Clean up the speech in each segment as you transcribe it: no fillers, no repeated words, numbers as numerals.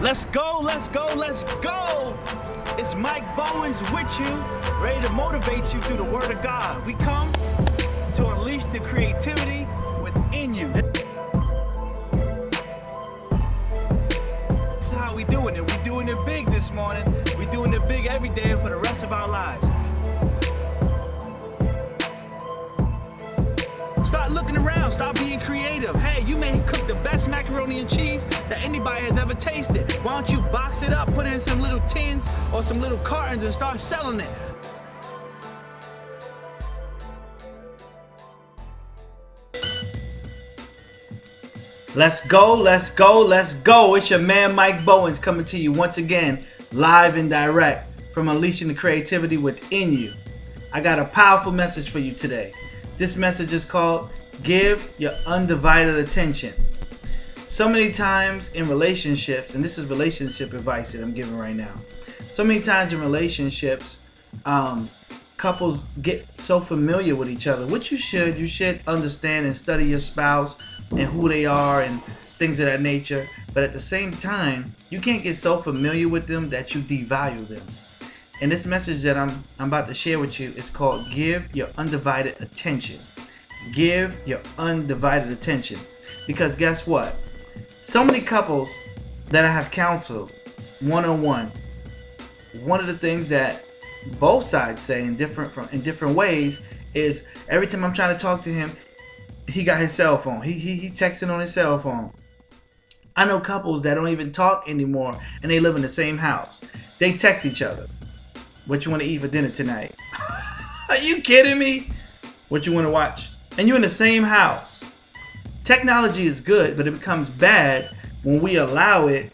Let's go, let's go, let's go. It's Mike Bowens with you, ready to motivate you through the Word of God. We come to unleash the creativity within you. That's how we doing it. We doing it big this morning. We doing it big every day for the rest of our lives. Start looking around, start being creative. Hey, you may cook the best macaroni and cheese that anybody has ever tasted. Why don't you box it up, put it in some little tins or some little cartons and start selling it? Let's go, let's go, let's go. It's your man Mike Bowens coming to you once again, live and direct from Unleashing the Creativity Within You. I got a powerful message for you today. This message is called Give Your Undivided Attention. So many times in relationships, and this is relationship advice that I'm giving right now. So many times in relationships, couples get so familiar with each other, which you should understand and study your spouse and who they are and things of that nature. But at the same time, you can't get so familiar with them that you devalue them. And this message that I'm about to share with you is called Give Your Undivided Attention. Give your undivided attention. Because guess what? So many couples that I have counseled one-on-one, one of the things that both sides say in different ways is every time I'm trying to talk to him, he got his cell phone. He texting on his cell phone. I know couples that don't even talk anymore and they live in the same house. They text each other. What you want to eat for dinner tonight? Are you kidding me? What you want to watch? And you're in the same house. Technology is good, but it becomes bad when we allow it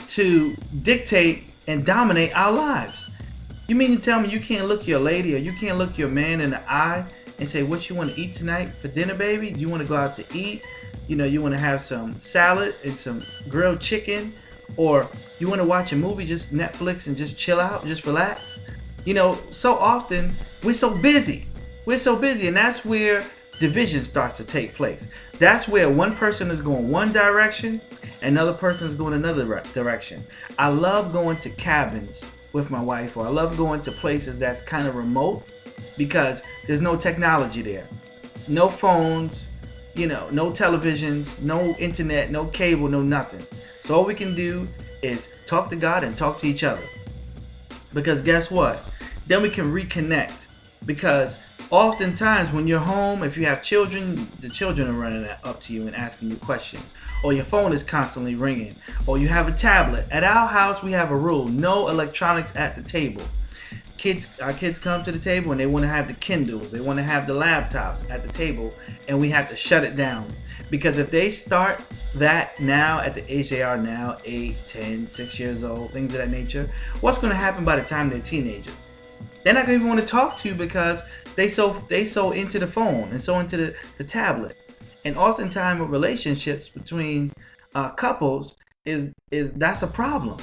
to dictate and dominate our lives. You mean to tell me you can't look your lady or you can't look your man in the eye and say, what you want to eat tonight for dinner, baby? Do you want to go out to eat? You know, you want to have some salad and some grilled chicken? Or you want to watch a movie, just Netflix and just chill out, just relax? You know, so often we're so busy. And that's where division starts to take place. That's where one person is going one direction, another person is going another direction. I love going to cabins with my wife, or I love going to places that's kind of remote because there's no technology there. No phones, you know, no televisions, no internet, no cable, no nothing. So all we can do is talk to God and talk to each other. Because guess what? Then we can reconnect. Because oftentimes when you're home, if you have children, the children are running up to you and asking you questions. Or your phone is constantly ringing. Or you have a tablet. At our house, we have a rule. No electronics at the table. Our kids come to the table and they want to have the Kindles. They want to have the laptops at the table. And we have to shut it down. Because if they start that now at the age they are now, 8, 10, 6 years old, things of that nature, what's going to happen by the time they're teenagers? They're not going to even want to talk to you because they so into the phone and so into the tablet. And oftentimes with relationships between couples is that's a problem.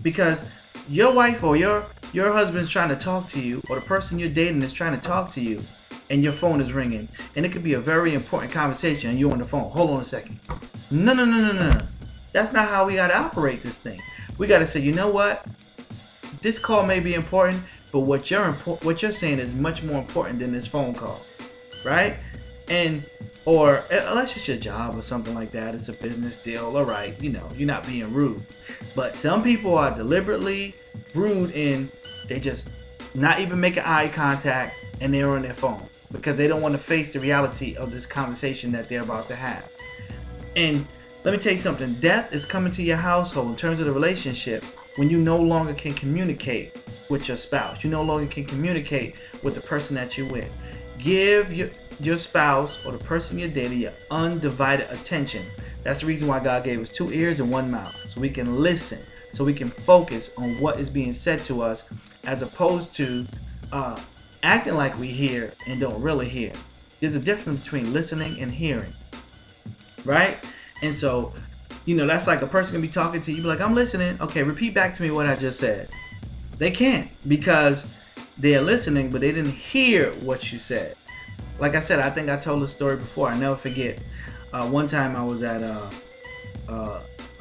Because your wife or your husband's trying to talk to you, or the person you're dating is trying to talk to you, and your phone is ringing, and it could be a very important conversation, and you're on the phone. Hold on a second. No. That's not how we gotta operate this thing. We gotta say, you know what? This call may be important, but what you're saying is much more important than this phone call, right? Or unless it's your job or something like that, it's a business deal. All right, you know, you're not being rude. But some people are deliberately rude and they just not even making eye contact, and they're on their phone because they don't want to face the reality of this conversation that they're about to have. And let me tell you something, death is coming to your household in terms of the relationship when you no longer can communicate with your spouse. You no longer can communicate with the person that you're with. Give your spouse or the person you're dating your undivided attention. That's the reason why God gave us 2 ears and 1 mouth, so we can listen, so we can focus on what is being said to us, as opposed to acting like we hear and don't really hear. There's a difference between listening and hearing, right? And so, you know, that's like a person can be talking to you, be like, I'm listening. Okay, repeat back to me what I just said. They can't, because they're listening, but they didn't hear what you said. Like I said, I think I told this story before. I never forget. One time I was at a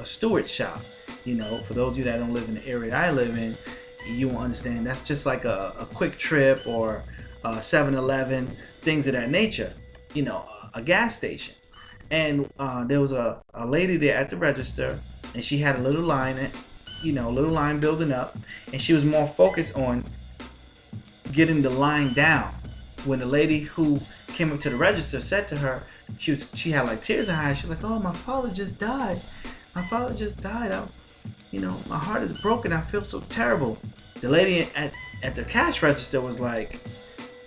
steward shop, For those of you that don't live in the area I live in, you won't understand. That's just like a quick trip or a 7-Eleven, things of that nature. A gas station. And there was a lady there at the register, and she had a little line, little line building up, and she was more focused on getting the line down. When the lady who came up to the register said to her, she had like tears in her eyes. She's like, "Oh, my father just died. My father just died. My heart is broken. I feel so terrible." The lady at the cash register was like,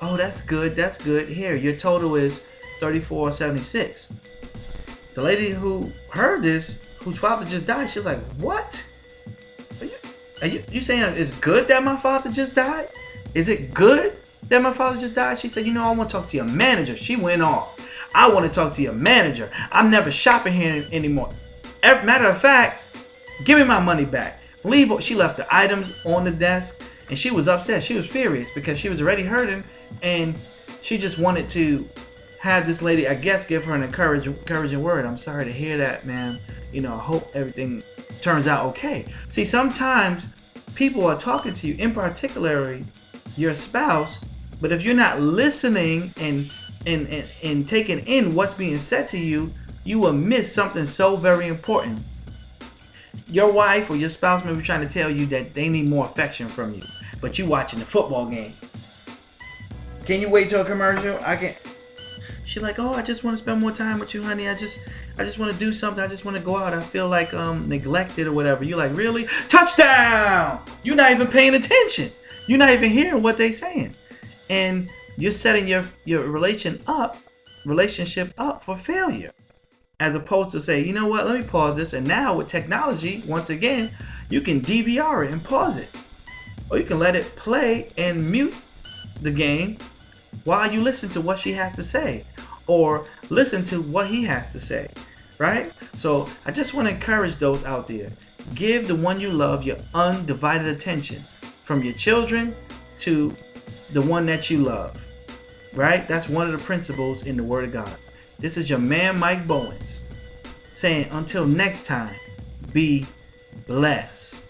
"Oh, that's good. That's good. Here, your total is $34.76. The lady who heard this, whose father just died, she was like, "What? Are you saying it's good that my father just died? Is it good that my father just died?" She said, "I want to talk to your manager." She went off. "I want to talk to your manager. I'm never shopping here anymore. Matter of fact, give me my money back." She left the items on the desk, and she was upset. She was furious because she was already hurting, and she just wanted to have this lady, I guess, give her an encouraging word. "I'm sorry to hear that, ma'am. I hope everything turns out okay." See, sometimes people are talking to you, in particular your spouse, but if you're not listening and taking in what's being said to you, you will miss something so very important. Your wife or your spouse may be trying to tell you that they need more affection from you, but you watching the football game. "Can you wait till a commercial? I can't." She's like, "Oh, I just want to spend more time with you, honey. I just want to do something. I just want to go out. I feel like neglected or whatever." You're like, "Really? Touchdown!" You're not even paying attention. You're not even hearing what they're saying, and you're setting your relationship up for failure. As opposed to say, "You know what? Let me pause this." And now with technology, once again, you can DVR it and pause it, or you can let it play and mute the game while you listen to what she has to say, or listen to what he has to say, right? So I just want to encourage those out there. Give the one you love your undivided attention, from your children to the one that you love, right? That's one of the principles in the Word of God. This is your man, Mike Bowens, saying until next time, be blessed.